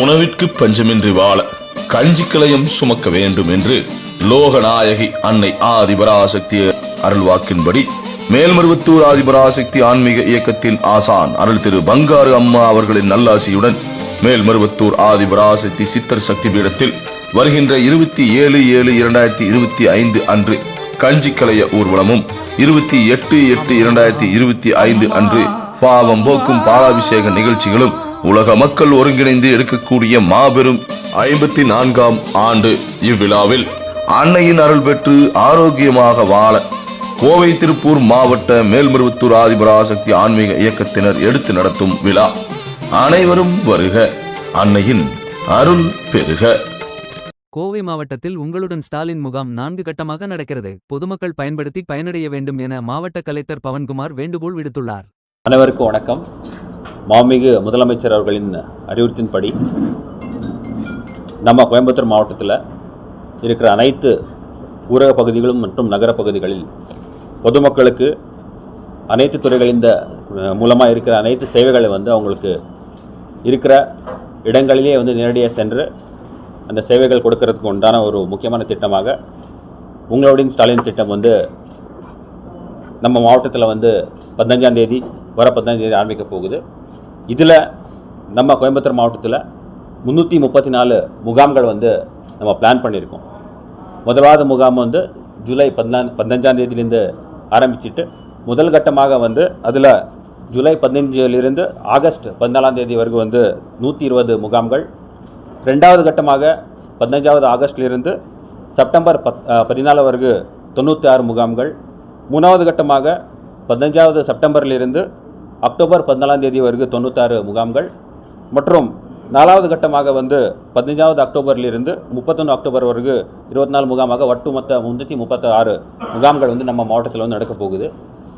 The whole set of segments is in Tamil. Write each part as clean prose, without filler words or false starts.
உணவிற்கு பஞ்சமின்றி வாழ கஞ்சிக்கலையும் சுமக்க வேண்டும் என்று லோகநாயகி அன்னை ஆதிபராசக்தி அருள்வாக்கின்படி மேல்மருவத்தூர் ஆதிபராசக்தி ஆன்மீக இயக்கத்தின் ஆசான் அருள் திரு பங்காரு அம்மா அவர்களின் நல்லாசியுடன் மேல்மருவத்தூர் ஆதிபராசக்தி சித்தர் சக்தி பீடத்தில் வருகின்ற 27/7/2025 அன்று கஞ்சிக்கலைய ஊர்வலமும் 28/8/2025 அன்று பாவம் போக்கும் பாலாபிஷேக நிகழ்ச்சிகளும் உலக மக்கள் ஒருங்கிணைந்து எடுக்கக்கூடிய மாபெரும் 54ஆம் ஆண்டு இவ்விழாவில் அன்னையின் அருள் பெற்று ஆரோக்கியமாக வாழ கோவை திருப்பூர் மாவட்ட மேல்மருவத்தூர் ஆதிபராசக்தி ஆன்மீக இயக்கத்தினர் எடுத்து நடத்தும் விழா. அனைவரும் வருக, அன்னையின் அருள் பெருக. கோவை மாவட்டத்தில் உங்களுடன் ஸ்டாலின் முகாம் 4 கட்டமாக நடக்கிறது. பொதுமக்கள் பயன்படுத்தி பயனடைய வேண்டும் என மாவட்ட கலெக்டர் பவன்குமார் வேண்டுகோள் விடுத்துள்ளார். அனைவருக்கும் வணக்கம். மாண்புமிகு முதலமைச்சர் அவர்களின் அறிவுறுத்தின்படி நம்ம கோயம்புத்தூர் மாவட்டத்தில் இருக்கிற அனைத்து ஊரக பகுதிகளும் மற்றும் நகர பகுதிகளில் பொதுமக்களுக்கு அனைத்து துறைகளின் மூலமாக இருக்கிற அனைத்து சேவைகளை அவங்களுக்கு இருக்கிற இடங்களிலே நேரடியாக சென்று அந்த சேவைகள் கொடுக்கறதுக்கு உண்டான ஒரு முக்கியமான திட்டமாக உங்களுடைய ஸ்டாலின் திட்டம் நம்ம மாவட்டத்தில் 15ஆம் தேதி வர 15ஆம் தேதி ஆரம்பிக்க போகுது. இதில் நம்ம கோயம்புத்தூர் மாவட்டத்தில் 334 முகாம்கள் நம்ம பிளான் பண்ணியிருக்கோம். முதலாவது முகாம் ஜூலை 15ஆம் தேதியிலேருந்து ஆரம்பிச்சுட்டு முதல் கட்டமாக அதில் ஜூலை 15லிருந்து ஆகஸ்ட் 14ஆம் தேதி வரைக்கும் 120 முகாம்கள். ரெண்டாவது கட்டமாக 15வது ஆகஸ்டிலிருந்து செப்டம்பர் 14 வரைக்கும் 96 முகாம்கள். மூணாவது கட்டமாக 15வது செப்டம்பரிலிருந்து அக்டோபர் 14ஆம் தேதி வரைக்கும் 96 முகாம்கள். மற்றும் நாலாவது கட்டமாக 15வது அக்டோபரிலிருந்து 31 அக்டோபர் வரைக்கும் 24 முகாமாக ஒட்டுமொத்த 336 முகாம்கள் நம்ம மாவட்டத்தில் நடக்க போகுது.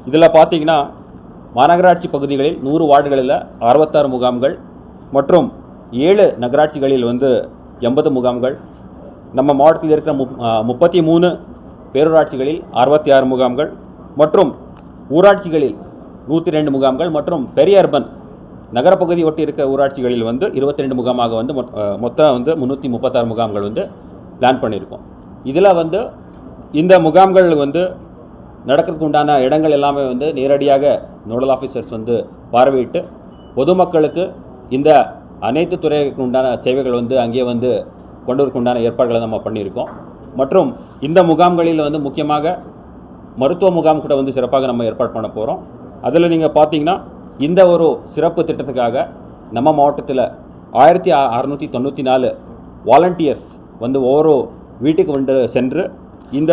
இதில் பார்த்தீங்கன்னா மாநகராட்சி பகுதிகளில் 100 வார்டுகளில் 66 முகாம்கள் மற்றும் 7 நகராட்சிகளில் 80 முகாம்கள், நம்ம மாவட்டத்தில் இருக்கிற 33 பேரூராட்சிகளில் 66 முகாம்கள் மற்றும் ஊராட்சிகளில் 102 முகாம்கள் மற்றும் பெரிய அர்பன் நகரப்பகுதி ஒட்டி இருக்கிற ஊராட்சிகளில் 22 முகாமாக மொத்தம் 336 முகாம்கள் பிளான் பண்ணியிருக்கோம். இதில் இந்த முகாம்கள் நடக்கிறதுக்கு உண்டான இடங்கள் எல்லாமே நேரடியாக நோடல் ஆஃபீஸர்ஸ் பார்வையிட்டு பொதுமக்களுக்கு இந்த அனைத்து துறைகளுக்கு உண்டான சேவைகள் அங்கேயே கொண்டு வரக்கு உண்டான ஏற்பாடுகளை நம்ம பண்ணியிருக்கோம். மற்றும் இந்த முகாம்களில் முக்கியமாக மருத்துவ முகாம் கூட சிறப்பாக நம்ம ஏற்பாடு பண்ண போகிறோம். அதில் நீங்கள் பார்த்தீங்கன்னா இந்த ஒரு சிறப்பு திட்டத்துக்காக நம்ம மாவட்டத்தில் 1694 வாலண்டியர்ஸ் ஒவ்வொரு வீட்டுக்கு சென்று இந்த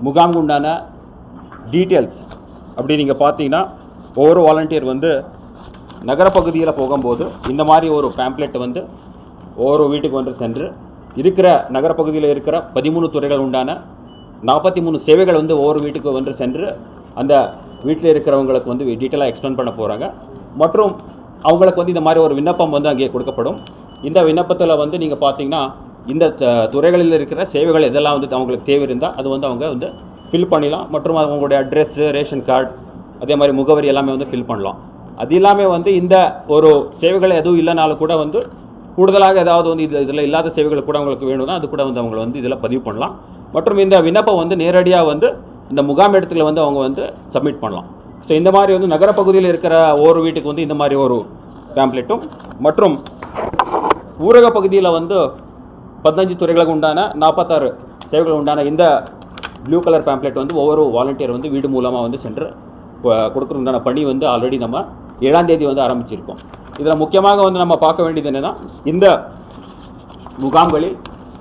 முகாமுக்கு உண்டான டீட்டெயில்ஸ் அப்படி நீங்கள் பார்த்தீங்கன்னா ஒவ்வொரு வாலண்டியர் நகரப்பகுதியில் போகும்போது இந்த மாதிரி ஒரு பேம்ப்ளெட் ஒவ்வொரு வீட்டுக்கு சென்று இருக்கிற நகரப்பகுதியில் இருக்கிற 13 துறைகள் உண்டான 43 சேவைகள் ஒவ்வொரு வீட்டுக்கு சென்று அந்த வீட்டில் இருக்கிறவங்களுக்கு டீட்டெயிலாக எக்ஸ்பிளைன் பண்ண போகிறாங்க. மற்றும் அவங்களுக்கு இந்த மாதிரி ஒரு விண்ணப்பம் அங்கே கொடுக்கப்படும். இந்த விண்ணப்பத்தில் நீங்கள் பார்த்தீங்கன்னா இந்த துறைகளில் இருக்கிற சேவைகள் எதெல்லாம் அவங்களுக்கு தேவை இருந்தால் அது அவங்க ஃபில் பண்ணிடலாம். மற்றும் அவங்களுடைய அட்ரெஸ்ஸு, ரேஷன் கார்டு, அதே மாதிரி முகவரி எல்லாமே ஃபில் பண்ணலாம். அது இல்லாமல் இந்த ஒரு சேவைகள் எதுவும் இல்லைனாலும் கூட கூடுதலாக ஏதாவது இதில் இல்லாத சேவைகள் கூட அவங்களுக்கு வேணும்னா அது கூட அவங்களை இதில் பதிவு பண்ணலாம். மற்றும் இந்த விண்ணப்பம் நேரடியாக இந்த முகாம் இடத்துல அவங்க சப்மிட் பண்ணலாம். ஸோ இந்த மாதிரி நகரப்பகுதியில் இருக்கிற ஒவ்வொரு வீட்டுக்கு இந்த மாதிரி ஒரு பேம்ப்ளெட்டும் மற்றும் ஊரக பகுதியில் 15 துறைகளுக்கு உண்டான 46 சேவைகள் உண்டான இந்த ப்ளூ கலர் பேம்ப்ளெட் ஒவ்வொரு வாலண்டியர் வீடு மூலமாக சென்று கொடுக்குறது உண்டான பணி ஆல்ரெடி நம்ம 7ஆம் தேதி ஆரம்பிச்சிருக்கோம். இதில் முக்கியமாக நம்ம பார்க்க வேண்டியது என்னென்னா இந்த முகாம்களில்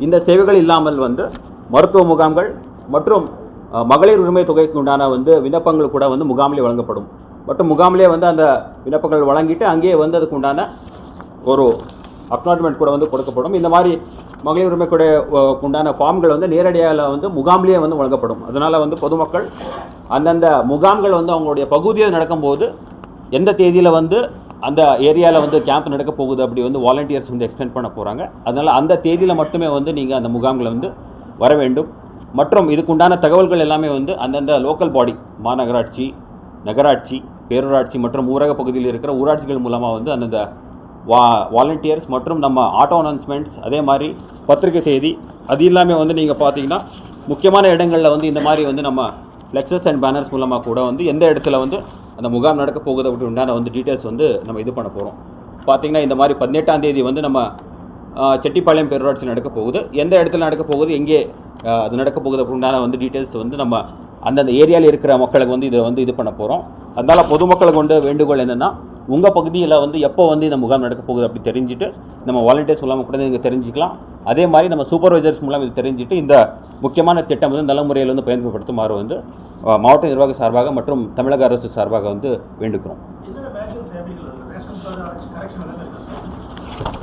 இந்த சேவைகள் இல்லாமல் மருத்துவ முகாம்கள் மற்றும் மகளிர் உரிமை தொகைக்கு உண்டான விண்ணப்பங்கள் கூட முகாமிலே வழங்கப்படும். மற்றும் முகாமிலே அந்த விண்ணப்பங்கள் வழங்கிட்டு அங்கேயே அதுக்கு உண்டான ஒரு அக்னாலஜ்மெண்ட் கூட கொடுக்கப்படும். இந்த மாதிரி மகளிர் உரிமை கூட உண்டான ஃபார்ம்கள் நேரடியாக முகாமிலேயே வழங்கப்படும். அதனால் பொதுமக்கள் அந்தந்த முகாம்கள் அவங்களுடைய பகுதியில் நடக்கும்போது எந்த தேதியில் அந்த ஏரியாவில் கேம்ப் நடக்க போகுது அப்படி வாலண்டியர்ஸ் எக்ஸ்பிளைன் பண்ண போகிறாங்க. அதனால் அந்த தேதியில் மட்டுமே நீங்கள் அந்த முகாம்களை வர வேண்டும். மற்றும் இதுக்குண்டான தகவல்கள் எல்லாமே அந்தந்த லோக்கல் பாடி மாநகராட்சி, நகராட்சி, பேரூராட்சி மற்றும் ஊரக பகுதியில் இருக்கிற ஊராட்சிகள் மூலமாக அந்தந்த வாலண்டியர்ஸ் மற்றும் நம்ம ஆட்டோ அனௌன்ஸ்மெண்ட்ஸ், அதே மாதிரி பத்திரிகை செய்தி, அது இல்லாமல் வந்து நீங்கள் பார்த்தீங்கன்னா முக்கியமான இடங்களில் வந்து இந்த மாதிரி வந்து நம்ம ஃப்ளெக்ஸஸ் அண்ட் பேனர்ஸ் மூலமாக கூட வந்து எந்த இடத்துல வந்து அந்த முகாம் நடக்க போகுது அப்படி உண்டான வந்து டீட்டெயில்ஸ் வந்து நம்ம இது பண்ண போகிறோம். பார்த்தீங்கன்னா இந்த மாதிரி 18ஆம் தேதி வந்து நம்ம செட்டிப்பாளையம் பேரூராட்சி நடக்க போகுது, எந்த இடத்துல நடக்க போகுது, எங்கே அது நடக்க போகுது அப்படி உண்டான வந்து டீட்டெயில்ஸ் வந்து நம்ம அந்தந்த ஏரியாவில் இருக்கிற மக்களுக்கு வந்து இதை வந்து இது பண்ண போகிறோம். அதனால் பொதுமக்களுக்கு கொண்டு வேண்டுகோள் என்னென்னா, உங்கள் பகுதியில் வந்து எப்போ வந்து இந்த முகாம் நடக்க போகுது அப்படி தெரிஞ்சுட்டு நம்ம வாலண்டியர்ஸ் மூலமாக கூட நீங்கள் தெரிஞ்சுக்கலாம். அதே மாதிரி நம்ம சூப்பர்வைசர்ஸ் மூலம் இது தெரிஞ்சுட்டு இந்த முக்கியமான திட்டம் வந்து நல்ல முறையில் வந்து பயன்படுத்துமாறு வந்து மாவட்ட நிர்வாக சார்பாக மற்றும் தமிழக அரசு சார்பாக வந்து வேண்டுகிறோம்.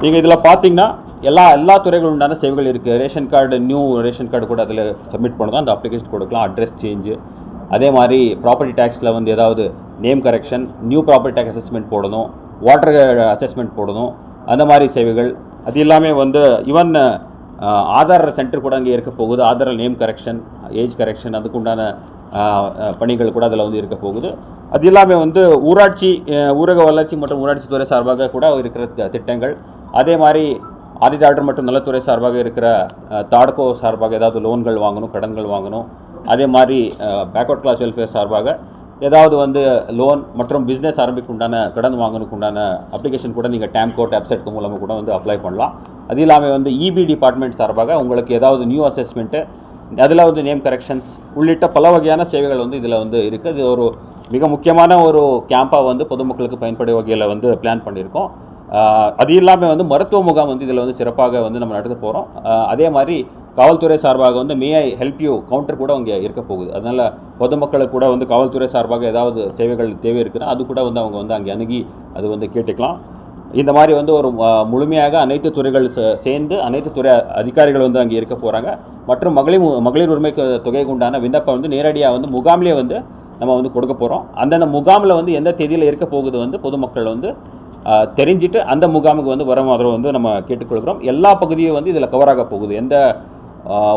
நீங்கள் இதில் பார்த்தீங்கன்னா எல்லா துறைகள் உண்டான சேவைகள் இருக்குது. Ration card, new ration card கூட அதில் சப்மிட் பண்ணணும், அந்த அப்ளிகேஷன் கொடுக்கலாம். அட்ரஸ் சேஞ்சு, அதே மாதிரி ப்ராப்பர்ட்டி டேக்ஸில் வந்து ஏதாவது name correction, new property tax assessment போடணும், வாட்டர் அசஸ்மெண்ட் போடணும், அந்த மாதிரி சேவைகள். அது இல்லாமல் வந்து ஈவன் ஆதார் சென்டர் கூட அங்கே இருக்க போகுது. Aadhaar name correction, age correction, அதுக்கு உண்டான பணிகள் கூட அதில் வந்து இருக்க போகுது. அது இல்லாமல் வந்து ஊரக வளர்ச்சி மற்றும் ஊராட்சி துறை சார்பாக கூட இருக்கிற திட்டங்கள், அதே மாதிரி ஆடிட்டாளர் மற்றும் நலத்துறை சார்பாக இருக்கிற தாட்கோ சார்பாக ஏதாவது லோன்கள் வாங்கணும், கடன்கள் வாங்கணும், அதே மாதிரி பேக்வர்ட் கிளாஸ் வெல்ஃபேர் சார்பாக ஏதாவது வந்து லோன் மற்றும் பிஸ்னஸ் ஆரம்பிக்க உண்டான கடன் வாங்கணுக்கு உண்டான அப்ளிகேஷன் கூட நீங்கள் டேம் கோட் வெப்சைட் மூலமாக கூட வந்து அப்ளை பண்ணலாம். அது இல்லாமல் வந்து இபி டிபார்ட்மெண்ட் சார்பாக உங்களுக்கு ஏதாவது நியூ அசஸ்மெண்ட்டு, அதில் வந்து நேம் கரெக்ஷன்ஸ் உள்ளிட்ட பல வகையான சேவைகள் வந்து இதில் வந்து இருக்குது. இது ஒரு மிக முக்கியமான ஒரு கேம்பாக வந்து பொதுமக்களுக்கு பயன்படும் வகையில் வந்து பிளான் பண்ணியிருக்கோம். அது இல்லாமல் வந்து மருத்துவ முகாம் வந்து இதில் வந்து சிறப்பாக வந்து நம்ம நடத்த போகிறோம். அதே மாதிரி காவல்துறை சார்பாக வந்து மே ஐ ஹெல்ப் யூ கவுண்டர் கூட அங்கே இருக்க போகுது. அதனால் பொதுமக்களுக்கு கூட வந்து காவல்துறை சார்பாக ஏதாவது சேவைகள் தேவை இருக்குன்னா அது கூட வந்து அவங்க வந்து அங்கே அணுகி அது வந்து கேட்டுக்கலாம். இந்த மாதிரி வந்து ஒரு முழுமையாக அனைத்து துறைகள் சேர்ந்து அனைத்து துறை அதிகாரிகள் வந்து அங்கே இருக்க போகிறாங்க. மற்றும் மகளிர் உரிமை தொகைக்கு உண்டான விண்ணப்பம் வந்து நேரடியாக வந்து முகாம்லேயே வந்து நம்ம வந்து கொடுக்க போகிறோம். அந்தந்த முகாமில் வந்து எந்த தேதியில் இருக்க போகுது வந்து பொதுமக்கள் வந்து தெரிஞ்சுட்டு அந்த முகாமுக்கு வந்து வர மாதிரி வந்து நம்ம கேட்டுக்கொள்கிறோம். எல்லா பகுதியும் வந்து இதில் கவராக போகுது. எந்த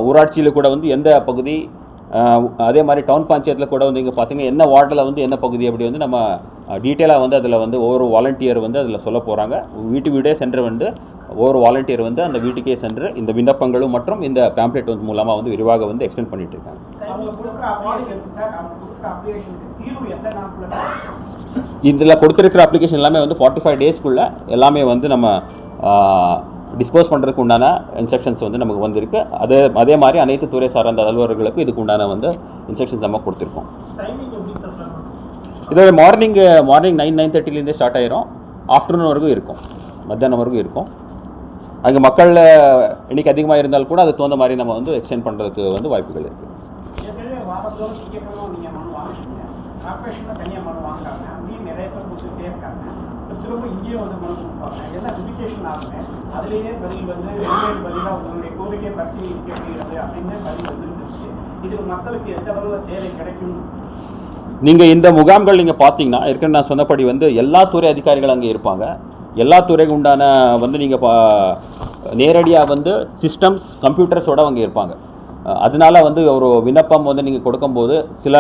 ஊராட்சியில் கூட வந்து எந்த பகுதி, அதே மாதிரி டவுன் பஞ்சாயத்தில் கூட வந்து இங்கே பார்த்தீங்கன்னா என்ன வார்டில் வந்து என்ன பகுதி அப்படி வந்து நம்ம டீட்டெயிலாக வந்து அதில் வந்து ஒவ்வொரு வாலண்டியர் வந்து அதில் சொல்ல போகிறாங்க. வீடே சென்று வந்து ஒவ்வொரு வாலண்டியர் வந்து அந்த வீட்டுக்கே சென்று இந்த விண்ணப்பங்களும் மற்றும் இந்த பேம்ப்ளெட் வந்து மூலமாக வந்து விரிவாக வந்து எக்ஸ்பிளைன் பண்ணிட்டு இருக்காங்க. இதில் கொடுத்துருக்கிற அப்ளிகேஷன் எல்லாமே வந்து 45 டேஸ்க்குள்ளே எல்லாமே வந்து நம்ம டிஸ்போஸ் பண்ணுறதுக்கு உண்டான இன்ஸ்ட்ரக்ஷன்ஸ் வந்து நமக்கு வந்திருக்கு. அதே மாதிரி அனைத்து துறை சார்ந்த அலுவலர்களுக்கு இதுக்கு உண்டான வந்து இன்ஸ்ட்ரக்ஷன்ஸ் நம்ம கொடுத்துருக்கோம். இது மார்னிங் 9:30 ஸ்டார்ட் ஆயிரும், ஆஃப்டர்நூன் வரைக்கும் இருக்கும், மத்தியானம் வரைக்கும் இருக்கும். அங்கே மக்கள் இன்னைக்கு அதிகமாக இருந்தால் கூட அதுக்கு தகுந்த மாதிரி நம்ம வந்து எக்ஸ்டெண்ட் பண்ணுறதுக்கு வந்து வாய்ப்புகள் இருக்குது. நீங்கள் இந்த முகாம்கள் நீங்கள் பார்த்தீங்கன்னா ஏற்கனவே நான் சொன்னபடி வந்து எல்லா துறை அதிகாரிகள் அங்கே இருப்பாங்க. எல்லா துறைக்கு உண்டான வந்து நீங்கள் நேரடியாக வந்து சிஸ்டம்ஸ் கம்ப்யூட்டர்ஸோடு அவங்க இருப்பாங்க. அதனால வந்து ஒரு விண்ணப்பம் வந்து நீங்கள் கொடுக்கும்போது சில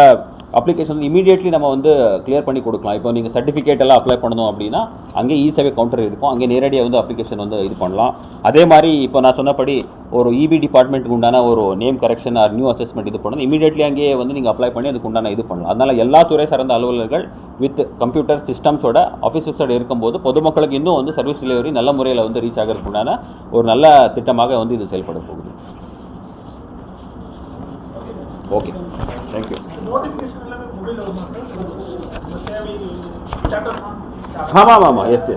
அப்ளிகேஷன் வந்து இமீடியட்லி நம்ம வந்து கிளியர் பண்ணி கொடுக்கலாம். இப்போ நீங்கள் சர்டிஃபிகேட் எல்லாம் அப்ளை பண்ணணும் அப்படின்னா அங்கே இ-சேவை கவுண்டர் இருக்கும், அங்கே நேரடியாக வந்து அப்ளிகேஷன் வந்து இது பண்ணலாம். அதே மாதிரி இப்போ நான் சொன்னபடி ஒரு இபி டிபார்ட்மெண்ட்டுக்கு உண்டான ஒரு name correction or new assessment இது பண்ணணும், இமீடியட்லி அங்கேயே வந்து நீங்கள் அப்ளை பண்ணி அதுக்கு உண்டான இது பண்ணலாம். அதனால் எல்லா துறை சார்ந்த அலுவலர்கள் வித் கம்ப்யூட்டர் சிஸ்டம்ஸோட ஆஃபீஸர்ஸோட இருக்கும்போது பொதுமக்களுக்கு இன்னும் வந்து சர்வீஸ் டெலிவரி நல்ல முறையில் வந்து ரீச் ஆகிறதுக்கு உண்டான ஒரு நல்ல திட்டமாக வந்து இது செயல்பட போகுது. Okay, thank you. ஆமாம், எஸ்.